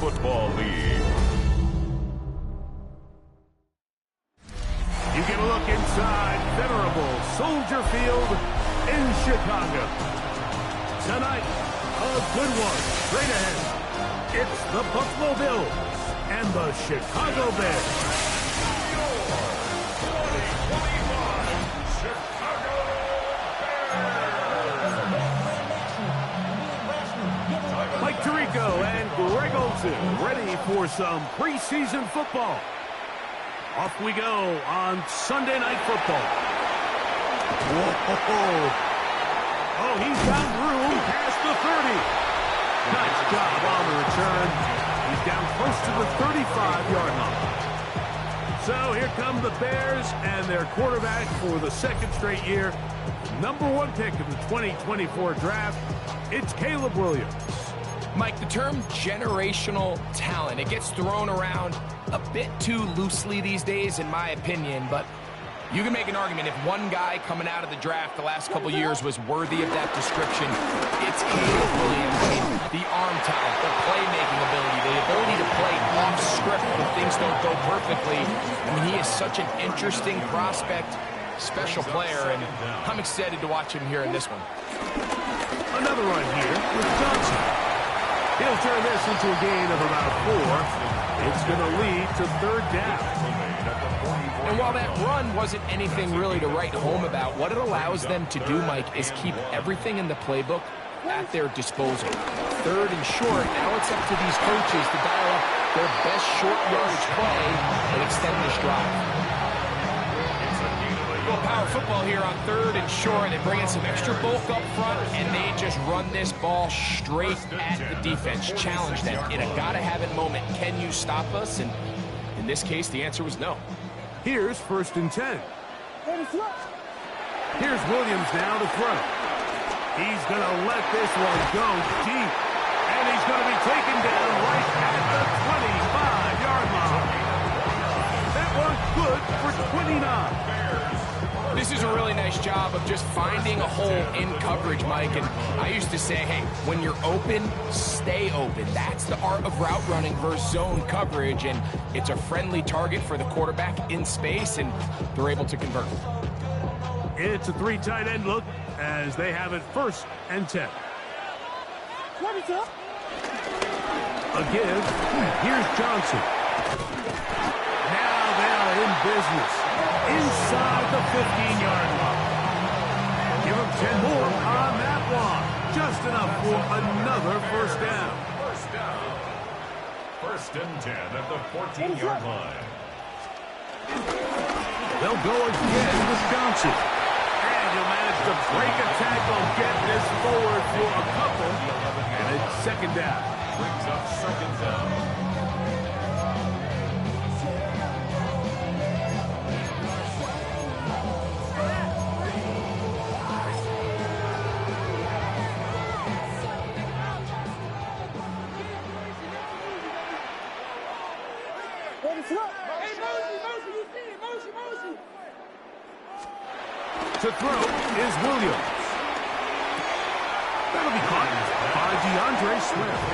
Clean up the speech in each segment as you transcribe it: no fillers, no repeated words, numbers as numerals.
Football League. You get a look inside venerable Soldier Field in Chicago. Tonight, a good one straight ahead. It's the Buffalo Bills and the Chicago Bears. Mike Tirico and Greg Olsen ready for some preseason football. Off we go on Sunday Night Football. Whoa. Oh, he's got room past the 30. Nice job on the return. He's down close to the 35-yard line. So here come the Bears and their quarterback for the second straight year. #1 pick in the 2024 draft. It's Caleb Williams. Mike, the term generational talent, it gets thrown around a bit too loosely these days, in my opinion, but you can make an argument if one guy coming out of the draft the last couple years was worthy of that description, it's Caleb Williams. I mean, the arm talent, the playmaking ability, the ability to play off script when things don't go perfectly. I mean, he is such an interesting prospect, special player, and I'm excited to watch him here in this one. Another run here with Johnson. He'll turn this into a gain of about 4. It's going to lead to third down. And while that run wasn't anything really to write home about, what it allows them to do, Mike, is keep everything in the playbook at their disposal. Third and short, now it's up to these coaches to dial up their best short yardage play and extend this drive. Well, power football here on third and short. They bring in some extra bulk up front, and they just run this ball straight at the defense. Challenge them in a gotta-have-it moment. Can you stop us? And in this case, the answer was no. Here's 1st and 10. Here's Williams now to throw. He's going to let this one go deep. And he's going to be taken down right at the 25-yard line. That one good for 29. This is a really nice job of just finding a hole in coverage, Mike. And I used to say, hey, when you're open, stay open. That's the art of route running versus zone coverage. And it's a friendly target for the quarterback in space, and they're able to convert. It's a 3 tight end look as they have it 1st and 10. A give. Here's Johnson. Now they're in business. Inside the 15-yard line. Give him 10 more on that one. Just enough for another first down. 1st and 10 at the 14-yard line. They'll go again with Johnson. And he'll manage to break a tackle, get this forward for a couple. And it's 2nd down. Brings up 2nd down. To throw is Williams. That'll be caught by DeAndre Swift.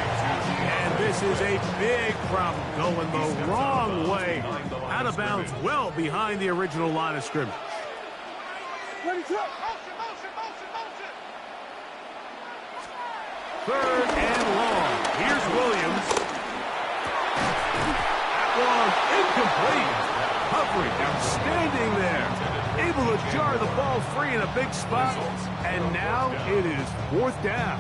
And this is a big problem going the wrong way. Out of bounds well behind the original line of scrimmage. Third and long. Here's Williams. That one incomplete. Hovering, outstanding there. Able to jar the ball free in a big spot. And now it is 4th down.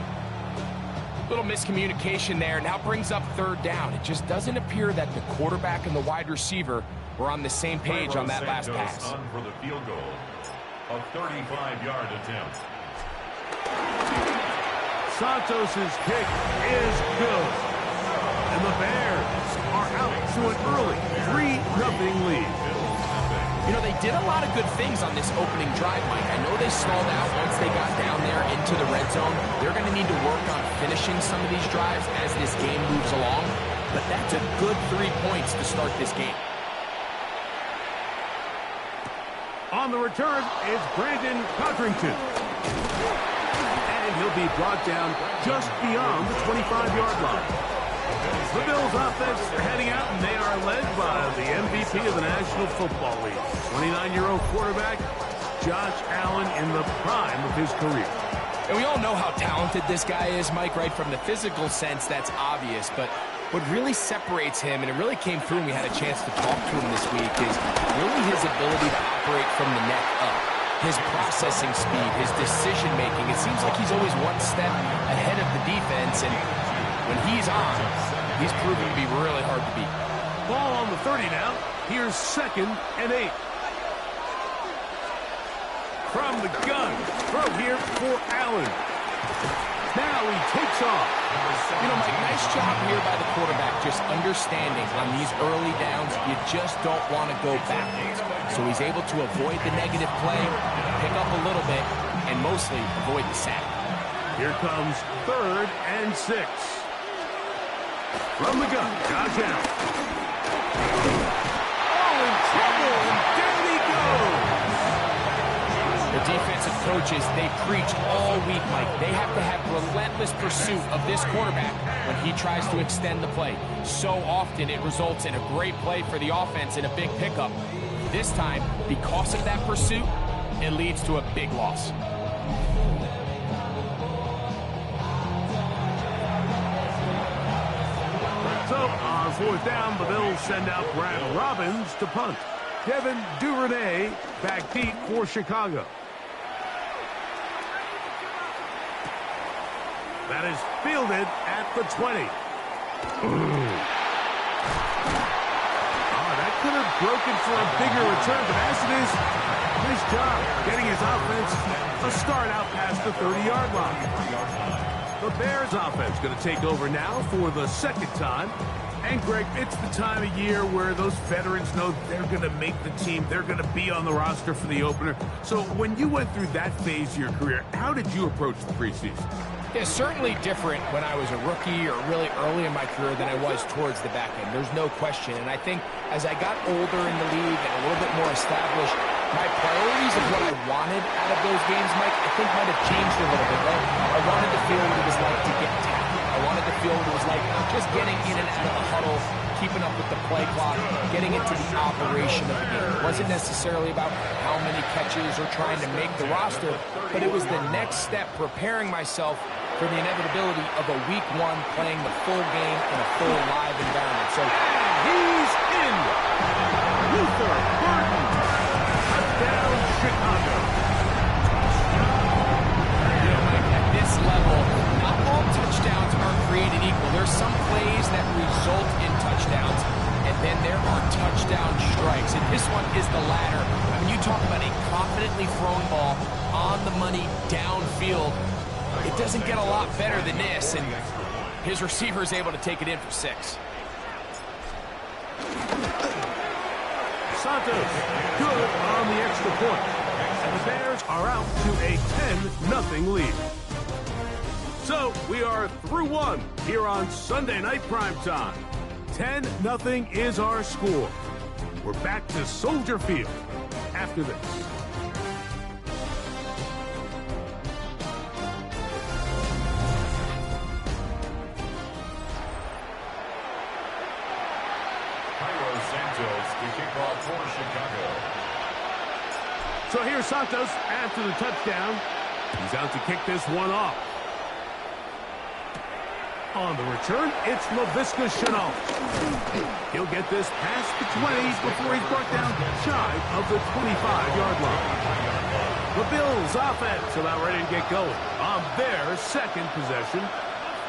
Little miscommunication there. Now brings up 3rd down. It just doesn't appear that the quarterback and the wide receiver were on the same page on that last pass. On for the field goal. A 35-yard attempt. Santos' kick is good. And the Bears are out to an early 3-0 lead. You know, they did a lot of good things on this opening drive, Mike. I know they stalled out once they got down there into the red zone. They're going to need to work on finishing some of these drives as this game moves along. But that's a good 3 points to start this game. On the return is Brandon Codrington. And he'll be brought down just beyond the 25-yard line. The Bills offense heading out, and they are led by the MVP of the National Football League, 29-year-old quarterback Josh Allen in the prime of his career. And we all know how talented this guy is, Mike, right? From the physical sense, that's obvious. But what really separates him, and it really came through when we had a chance to talk to him this week, is really his ability to operate from the neck up. His processing speed, his decision-making. It seems like he's always one step ahead of the defense, and when he's on, he's proven to be really hard to beat. Ball on the 30 now. Here's 2nd and 8. From the gun, throw here for Allen. Now he takes off. You know, Mike, nice job here by the quarterback, just understanding on these early downs, you just don't want to go backwards. So he's able to avoid the negative play, pick up a little bit, and mostly avoid the sack. Here comes 3rd and 6. From the gun, Josh Allen. Oh, in trouble, and down he goes. The defensive coaches, they preach all week, Mike. They have to have relentless pursuit of this quarterback when he tries to extend the play. So often it results in a great play for the offense and a big pickup. This time, because of that pursuit, it leads to a big loss. So, on 4th down, the Bills send out Brad Robbins to punt. Devin Duvernay back deep for Chicago. That is fielded at the 20. That could have broken for a bigger return, but as it is, nice job getting his offense a start out past the 30-yard line. The Bears offense going to take over now for the 2nd time. And, Greg, it's the time of year where those veterans know they're going to make the team. They're going to be on the roster for the opener. So when you went through that phase of your career, how did you approach the preseason? Yeah, certainly different when I was a rookie or really early in my career than I was towards the back end. There's no question. And I think as I got older in the league and a little bit more established, my priorities of what I wanted out of those games, Mike, I think might have changed a little bit, right? I wanted to feel what it was like to get tackled. I wanted to feel what it was like just getting in and out of the huddle, keeping up with the play clock, getting into the operation of the game. It wasn't necessarily about how many catches or trying to make the roster, but it was the next step, preparing myself for the inevitability of a week 1 playing the full game in a full live environment. So he's in. Luther Burden. Touchdown, Chicago. You know, Mike, at this level, not all touchdowns are created equal. There's some plays that result in touchdowns, and then there are touchdown strikes. And this one is the latter. When you talk about a confidently thrown ball on the money downfield, it doesn't get a lot better than this, and his receiver is able to take it in for 6. Santos, good on the extra point. And the Bears are out to a 10-0 lead. So, we are through 1 here on Sunday Night Primetime. 10-0 is our score. We're back to Soldier Field after this. So here's Santos after the touchdown. He's out to kick this one off. On the return, it's Laviska Shenault. He'll get this past the 20 before he's brought down shy of the 25-yard line. The Bills offense about ready to get going on their 2nd possession.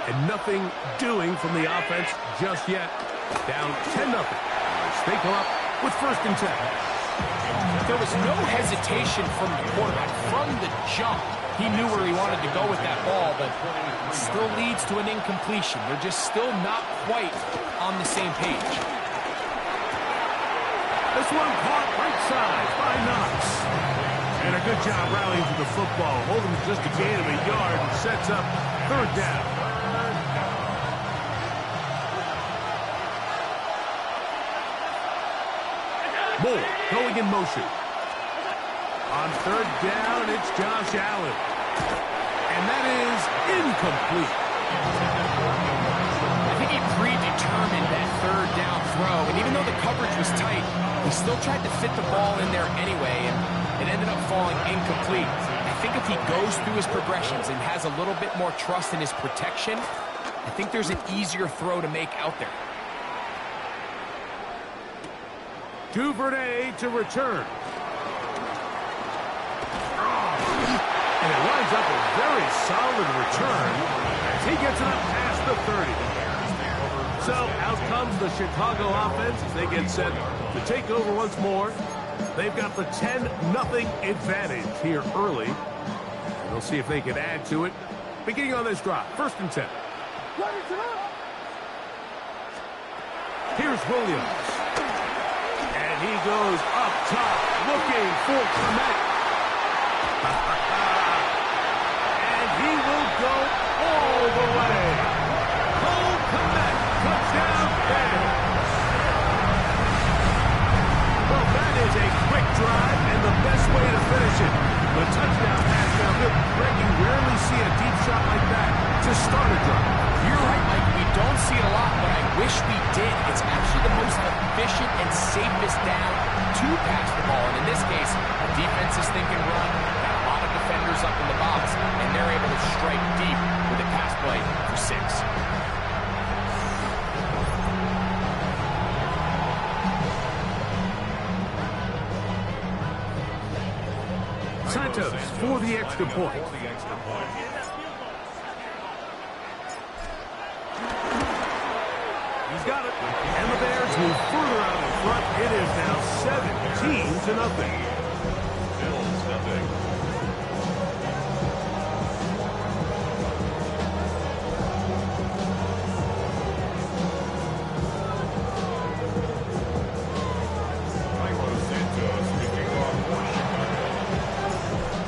And nothing doing from the offense just yet. Down 10-0. They come up with 1st and 10. There was no hesitation from the quarterback. From the jump, he knew where he wanted to go with that ball, but still leads to an incompletion. They're just still not quite on the same page. This one caught right side by Knox. And a good job rallying to the football. Holding just a gain of a yard and sets up 3rd down. Moore going in motion. On 3rd down, it's Josh Allen. And that is incomplete. I think he previewed third down throw, and even though the coverage was tight, he still tried to fit the ball in there anyway, and it ended up falling incomplete. I think if he goes through his progressions and has a little bit more trust in his protection, I think there's an easier throw to make out there. Duvernay to return. And it lines up a very solid return as he gets it up past the 30. So out comes the Chicago offense as they get set to take over once more. They've got the 10-0 advantage here early. And they'll see if they can add to it. Beginning on this drive, 1st and 10. Here's Williams. And he goes up top looking for Clement. And he will go all the way. Cole Clement, touchdown Bears. Well, that is a quick drive and the best way to finish it. The touchdown pass down good. Greg, you rarely see a deep shot like that to start a drive. You're right, Mike. We don't see it a lot, but I wish we did. It's actually the most efficient and safest down to pass the ball. And in this case, the defense is thinking run, got a lot of defenders up in the box, and they're able to strike deep with a pass play for 6. Santos for the extra point. He's got it. And the Bears move further out in front. It is now 17-0.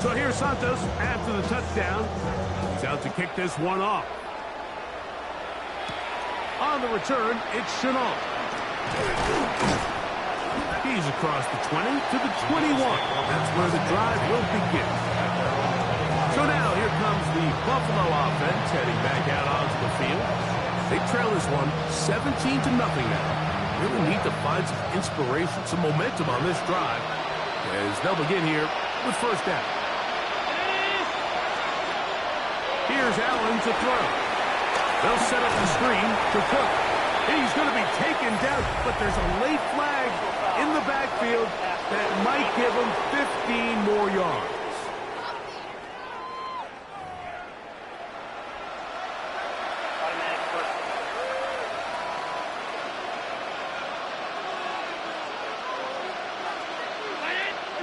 So here's Santos after the touchdown. He's out to kick this one off. On the return, it's Chenault. He's across the 20 to the 21. That's where the drive will begin. So now here comes the Buffalo offense heading back out onto the field. They trail this one 17-0 now. Really need to find some inspiration, some momentum on this drive as they'll begin here with 1st down. Here's Allen to throw. They'll set up the screen to Cook. He's going to be taken down, but there's a late flag in the backfield that might give him 15 more yards.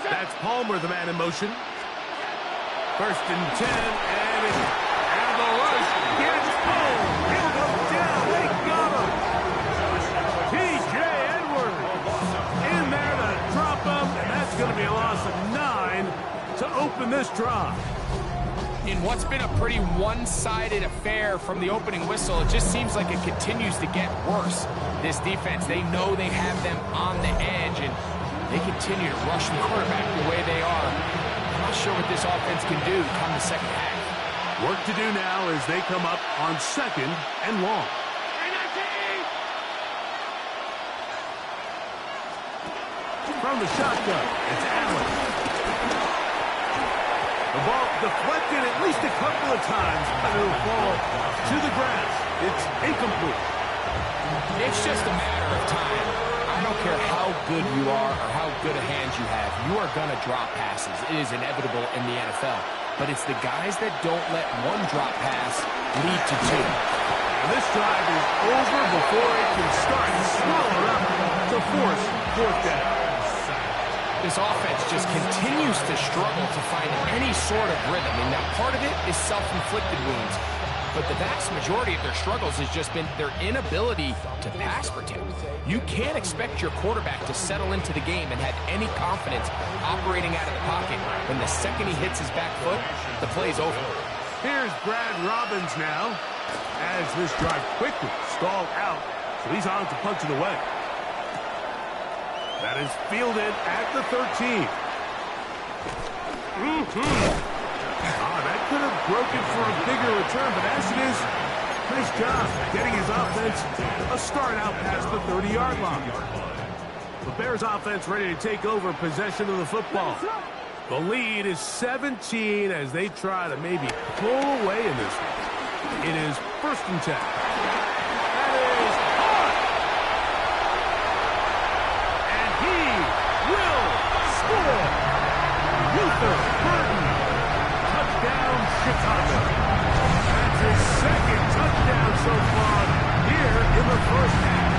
That's Palmer, the man in motion. 1st and 10, and it's out of the rush. Gets home. He'll go down. They got him. T.J. Edwards in there to drop him, and that's going to be a loss of 9 to open this drive. In what's been a pretty one-sided affair from the opening whistle, it just seems like it continues to get worse. This defense, they know they have them on the edge, and they continue to rush the quarterback the way they are. I'm not sure what this offense can do come the second half. Work to do now as they come up on 2nd and long. From the shotgun, it's Allen. The ball deflected at least a couple of times, but it'll fall to the grass. It's incomplete. It's just a matter of time. I don't care how good you are or how good a hand you have. You are going to drop passes. It is inevitable in the NFL. But it's the guys that don't let one drop pass lead to 2. And this drive is over before it can start. Swallowed up to force 4th down. This offense just continues to struggle to find any sort of rhythm. And now part of it is self-inflicted wounds. But the vast majority of their struggles has just been their inability to pass protect. You can't expect your quarterback to settle into the game and have any confidence operating out of the pocket. When the second he hits his back foot, the play's over. Here's Brad Robbins now as this drive quickly stalled out. So he's on to punch it away. That is fielded at the 13. That could have broken for a bigger return, but as it is, Nice job getting his offense a start out past the 30-yard line. The Bears offense ready to take over possession of the football. The lead is 17 as they try to maybe pull away in this one. It is 1st and 10. That is caught. And he will score. Luther Burden. Touchdown, Chicago. That's his 2nd touchdown so far here in the 1st half.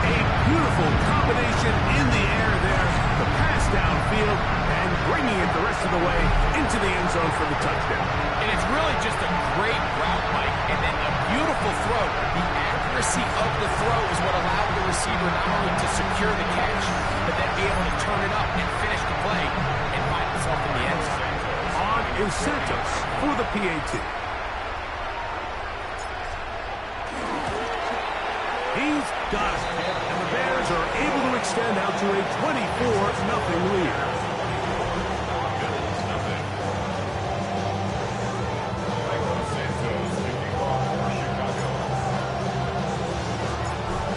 A beautiful combination in the air there. The pass downfield and bringing it the rest of the way into the end zone for the touchdown. And it's really just a great route, Mike, and then a beautiful throw. The accuracy of the throw is what allowed the receiver not only to secure the catch, but then be able to turn it up and finish the play and find himself in the end zone. On is Santos for the PAT. He's got it. And the Bears are able to extend out to a 24-0 lead.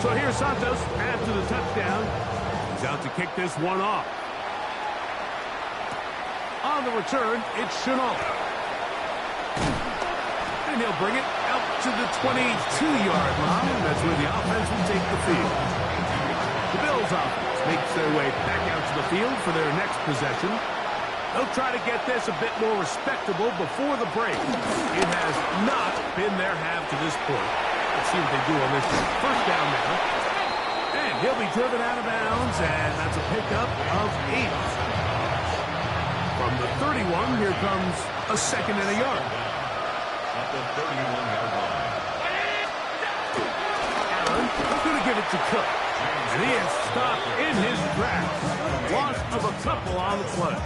So here's Santos after the touchdown. He's out to kick this one off. On the return, it's Chenault. And he'll bring it out to the 22-yard line. That's where the offense will take the field. The Bills offense makes their way back out to the field for their next possession. They'll try to get this a bit more respectable before the break. It has not been their half to this point. Let's see what they do on this one. 1st down now. And he'll be driven out of bounds, and that's a pickup of 8. From the 31, here comes a 2nd and a yard. At the 31-yard line. Allen going to give it to Cook. And he is stopped in his tracks. Loss of a couple on the play.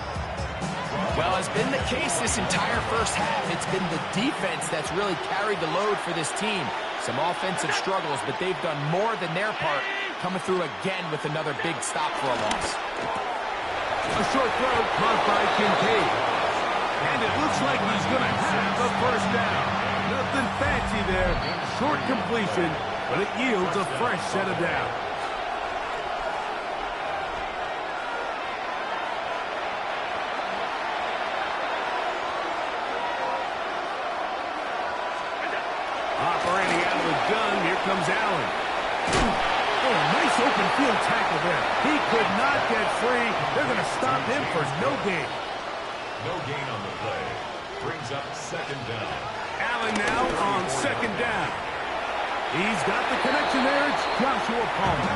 Well, it's been the case this entire 1st half. It's been the defense that's really carried the load for this team. Some offensive struggles, but they've done more than their part, coming through again with another big stop for a loss. A short throw caught by Kincaid. And it looks like he's going to have the 1st down. Nothing fancy there. Short completion, but it yields a fresh set of downs. Operating out of the gun, here comes Allen. Oh, a nice open field tackle there. He could not get free. They're going to stop him for no gain. No gain on the play. Brings up 2nd down. Allen now on 2nd down. He's got the connection there. It's Joshua Palmer.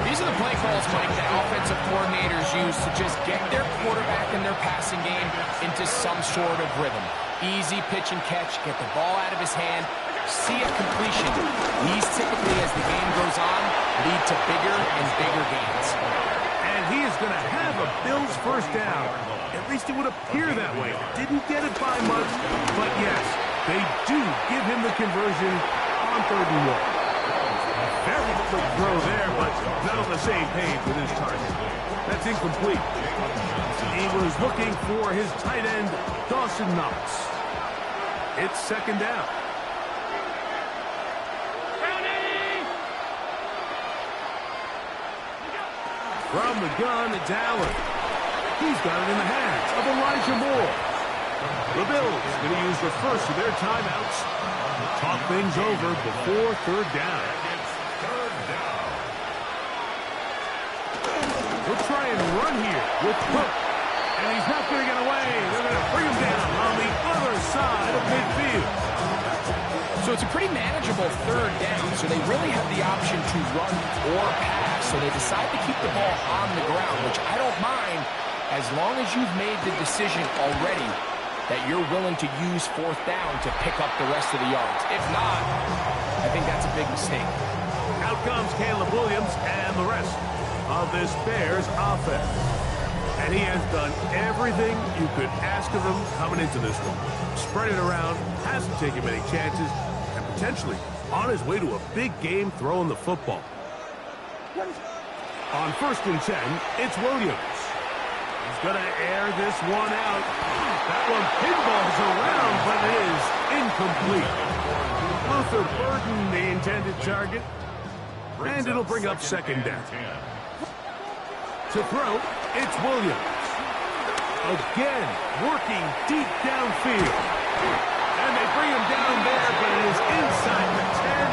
These are the play calls, Mike, that offensive coordinators use to just get their quarterback and their passing game into some sort of rhythm. Easy pitch and catch, get the ball out of his hand, see a completion. These typically, as the game goes on, lead to bigger and bigger gains. And he is going to have a Bills 1st down. At least it would appear that way. Didn't get it by much, but yes, they do give him the conversion on 3rd and 1. Very quick throw there, but not on the same page with his target. That's incomplete. He was looking for his tight end, Dawson Knox. It's 2nd down. From the gun, it's Allen. He's got it in the hands of Elijah Moore. The Bills going to use the first of their timeouts to talk things over before 3rd down. We'll try and run here with Cook. And he's not going to get away. They're going to bring him down on the other side of midfield. So it's a pretty manageable 3rd down, so they really have the option to run or pass. So they decide to keep the ball on the ground, which I don't mind as long as you've made the decision already that you're willing to use 4th down to pick up the rest of the yards. If not, I think that's a big mistake. Out comes Caleb Williams and the rest of this Bears offense. And he has done everything you could ask of him coming into this one. Spread it around, hasn't taken many chances, and potentially on his way to a big game throwing the football. On 1st and 10, it's Williams. He's going to air this one out. That one pinballs around, but it is incomplete. Luther Burden, the intended target. And it'll bring up second down. To throw, it's Williams. Again, working deep downfield. And they bring him down there, but it is inside the 10.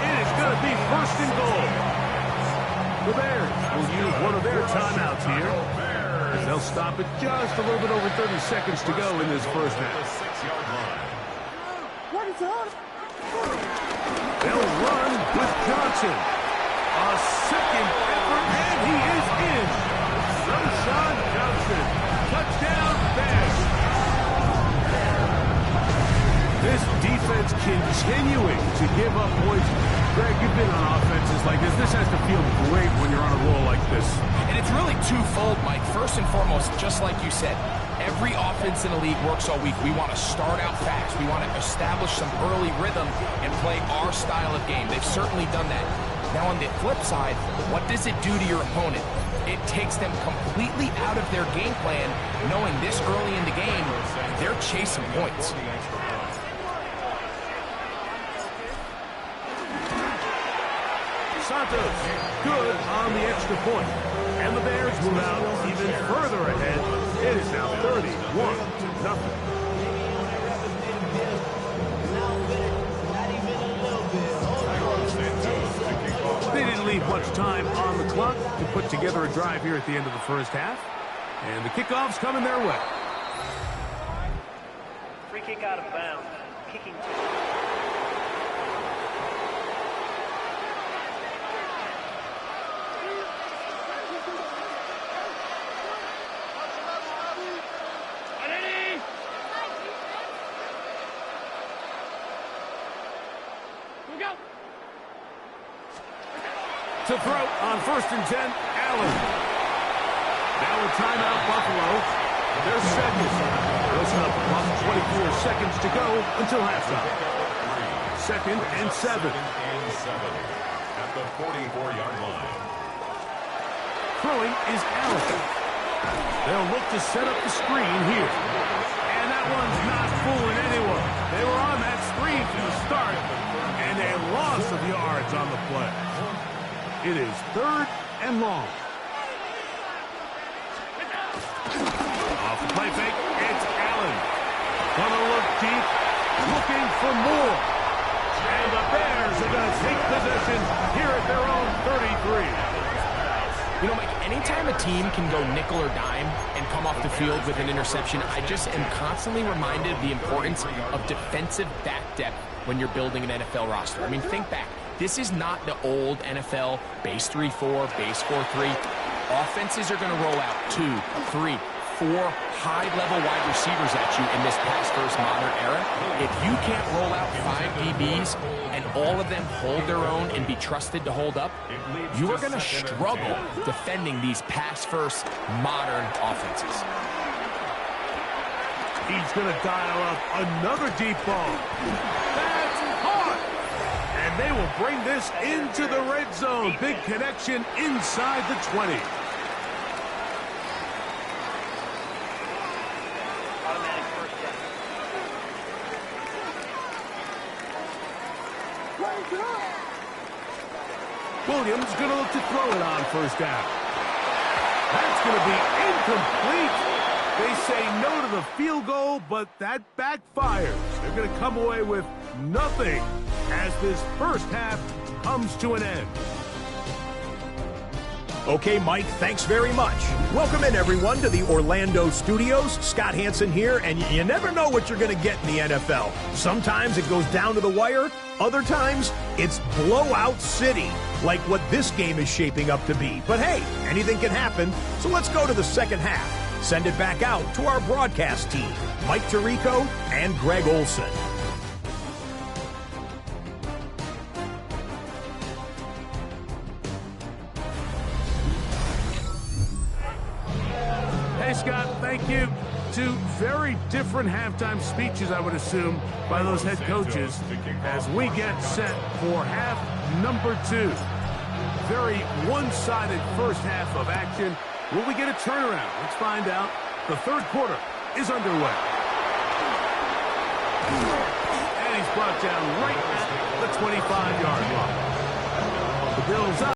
It is going to be first and goal. The Bears will use one of their timeouts here, as they'll stop it just a little bit over 30 seconds to go in this first half. What is up? They'll run with Johnson. A second effort, and he is in. Roshan Johnson. Touchdown, Bears. This defense continuing to give up points. Greg, you've been on offenses like this. This has to feel great when you're on a roll like this. And it's really twofold, Mike. First and foremost, just like you said, every offense in the league works all week. We want to start out fast. We want to establish some early rhythm and play our style of game. They've certainly done that. Now, on the flip side, what does it do to your opponent? It takes them completely out of their game plan, knowing this early in the game, they're chasing points. Santos, good on the extra point. And the Bears move out even further ahead. It is now 31-0. They didn't leave much time on the clock to put together a drive here at the end of the first half. And the kickoff's coming their way. Free kick out of bounds. Kicking to. To throw on 1st and 10, Allen. Now a timeout, Buffalo. They're second. They'll set up the clock, 24 seconds to go until halftime. 2nd and 7. At the 44-yard line. Throwing is Allen. They'll look to set up the screen here. And that one's not fooling anyone. They were on that screen from the start, and a loss of yards on the play. It is 3rd and long. Off the play fake, it's Allen. Gonna look deep, looking for more. And the Bears are going to take possession here at their own 33. You know, Mike, anytime a team can go nickel or dime and come off the field with an interception, I just am constantly reminded of the importance of defensive back depth when you're building an NFL roster. I mean, think back. This is not the old NFL base 3-4, base 4-3. Offenses are going to roll out 2, 3, 4 high-level wide receivers at you in this pass-first modern era. If you can't roll out 5 DBs and all of them hold their own and be trusted to hold up, you are going to struggle defending these pass-first modern offenses. He's going to dial up another deep ball. That's hard. And they will bring this into the red zone. Big connection inside the 20. Automatic first down. Williams going to look to throw it on 1st down. That's going to be incomplete. They say no to the field goal, but that backfires. They're going to come away with nothing as this first half comes to an end. Okay, Mike, thanks very much. Welcome in, everyone, to the Orlando studios. Scott Hansen here, and you never know what you're going to get in the NFL. Sometimes it goes down to the wire. Other times, it's blowout city, like what this game is shaping up to be. But hey, anything can happen, so let's go to the second half. Send it back out to our broadcast team, Mike Tirico and Greg Olson. Hey, Scott, thank you. 2 very different halftime speeches, I would assume, by those head coaches as we get set for half number 2. Very one-sided first half of action. Will we get a turnaround? Let's find out. The third quarter is underway. And he's brought down right at the 25-yard line. The Bills up.